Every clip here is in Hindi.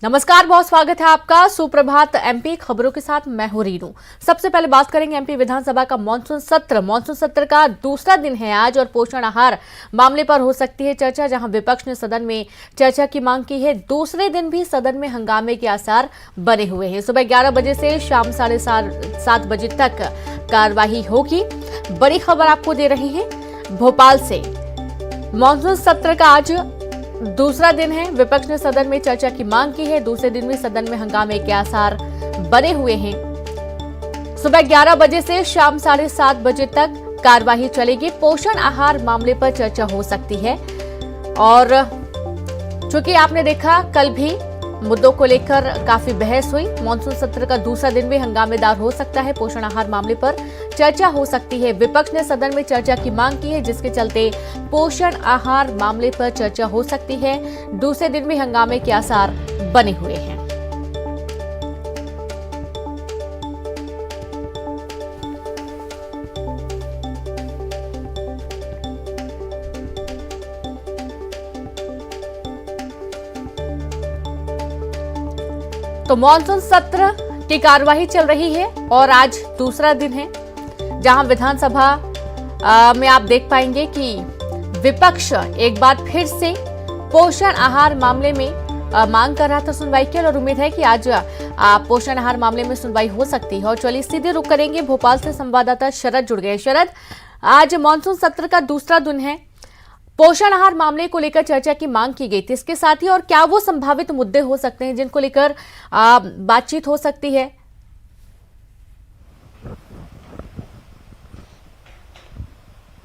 नमस्कार, बहुत स्वागत है आपका। सुप्रभात। एमपी खबरों के साथ मैं हूं रीनू। सबसे पहले बात करेंगे एमपी विधानसभा का मानसून सत्र का दूसरा दिन है आज और पोषण आहार मामले पर हो सकती है चर्चा। जहां विपक्ष ने सदन में चर्चा की मांग की है, दूसरे दिन भी सदन में हंगामे के आसार बने हुए हैं। सुबह 11 बजे से शाम 7:30 बजे तक कार्यवाही होगी। बड़ी खबर आपको दे रहे हैं भोपाल से। मानसून सत्र का आज दूसरा दिन है। विपक्ष ने सदन में चर्चा की मांग की है, दूसरे दिन भी सदन में हंगामे के आसार बने हुए हैं। सुबह 11 बजे से शाम 7:30 बजे तक कार्यवाही चलेगी। पोषण आहार मामले पर चर्चा हो सकती है और चूंकि आपने देखा कल भी मुद्दों को लेकर काफी बहस हुई। मानसून सत्र का दूसरा दिन भी हंगामेदार हो सकता है। पोषण आहार मामले पर चर्चा हो सकती है। विपक्ष ने सदन में चर्चा की मांग की है, जिसके चलते पोषण आहार मामले पर चर्चा हो सकती है। दूसरे दिन भी हंगामे के आसार बने हुए हैं। तो मानसून सत्र की कार्यवाही चल रही है और आज दूसरा दिन है, जहां विधानसभा में आप देख पाएंगे कि विपक्ष एक बार फिर से पोषण आहार मामले में मांग कर रहा था सुनवाई की और उम्मीद है कि आज पोषण आहार मामले में सुनवाई हो सकती है। और चलिए सीधे रुक करेंगे, भोपाल से संवाददाता शरद जुड़ गए। शरद, आज मानसून सत्र का दूसरा दिन है, पोषण आहार मामले को लेकर चर्चा की मांग की गई थी, इसके साथ ही और क्या वो संभावित मुद्दे हो सकते हैं जिनको लेकर बातचीत हो सकती है?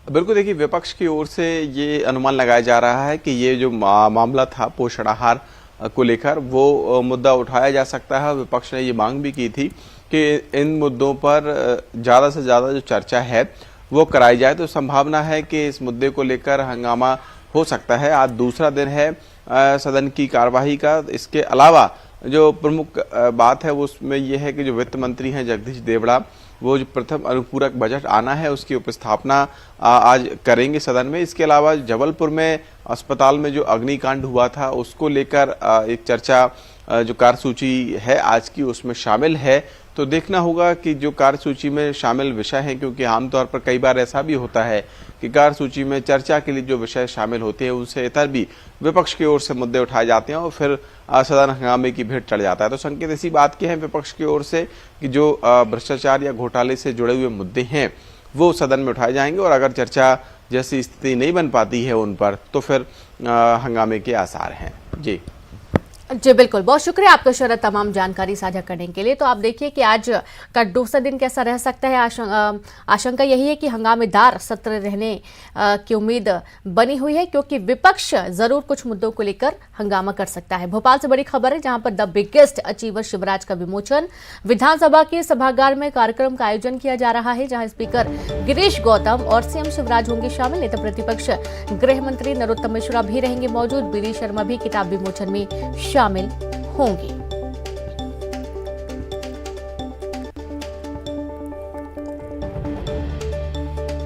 बिल्कुल, देखिए, विपक्ष की ओर से ये अनुमान लगाया जा रहा है कि ये जो मामला था पोषण आहार को लेकर, वो मुद्दा उठाया जा सकता है। विपक्ष ने ये मांग भी की थी कि इन मुद्दों पर ज़्यादा से ज़्यादा जो चर्चा है वो कराई जाए। तो संभावना है कि इस मुद्दे को लेकर हंगामा हो सकता है। आज दूसरा दिन है सदन की कार्यवाही का। इसके अलावा जो प्रमुख बात है वो उसमें ये है कि जो वित्त मंत्री हैं जगदीश देवड़ा, वो जो प्रथम अनुपूरक बजट आना है उसकी उपस्थापना आज करेंगे सदन में। इसके अलावा जबलपुर में अस्पताल में जो अग्निकांड हुआ था उसको लेकर एक चर्चा जो कार्यसूची है आज की उसमें शामिल है। तो देखना होगा कि जो कार्यसूची में शामिल विषय हैं, क्योंकि आमतौर पर कई बार ऐसा भी होता है कि कार्यसूची में चर्चा के लिए जो विषय शामिल होते हैं उनसे इतर भी विपक्ष की ओर से मुद्दे उठाए जाते हैं और फिर सदन हंगामे की भेंट चढ़ जाता है। तो संकेत इसी बात के हैं विपक्ष की ओर से कि जो भ्रष्टाचार या घोटाले से जुड़े हुए मुद्दे हैं वो सदन में उठाए जाएंगे और अगर चर्चा जैसी स्थिति नहीं बन पाती है उन पर तो फिर हंगामे के आसार हैं। जी बिल्कुल, बहुत शुक्रिया आपका शरद तमाम जानकारी साझा करने के लिए। तो आप देखिए कि आज का दूसरा दिन कैसा रह सकता है। आशंका यही है कि हंगामेदार सत्र रहने की उम्मीद बनी हुई है, क्योंकि विपक्ष जरूर कुछ मुद्दों को लेकर हंगामा कर सकता है। भोपाल से बड़ी खबर है, जहां पर द बिगेस्ट अचीवर शिवराज का विमोचन। विधानसभा के सभागार में कार्यक्रम का आयोजन किया जा रहा है, जहां स्पीकर गिरीश गौतम और सीएम शिवराज होंगे शामिल। नेता प्रतिपक्ष गृह मंत्री नरोत्तम मिश्रा भी रहेंगे मौजूद। बीडी शर्मा भी किताब विमोचन में शामिल होंगे।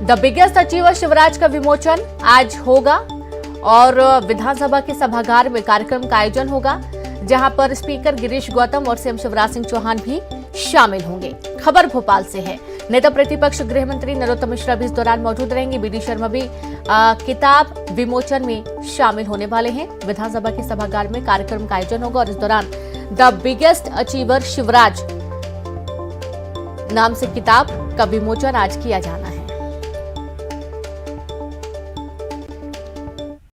द बिगेस्ट अचीवर शिवराज का विमोचन आज होगा और विधानसभा के सभागार में कार्यक्रम का आयोजन होगा, जहां पर स्पीकर गिरीश गौतम और सीएम शिवराज सिंह चौहान भी शामिल होंगे। खबर भोपाल से है। नेता प्रतिपक्ष गृह मंत्री नरोत्तम मिश्रा भी इस दौरान मौजूद रहेंगे। बीडी शर्मा भी किताब विमोचन में शामिल होने वाले हैं। विधानसभा के सभागार में कार्यक्रम का आयोजन होगा और इस दौरान द बिगेस्ट अचीवर शिवराज नाम से किताब का विमोचन आज किया जाना है।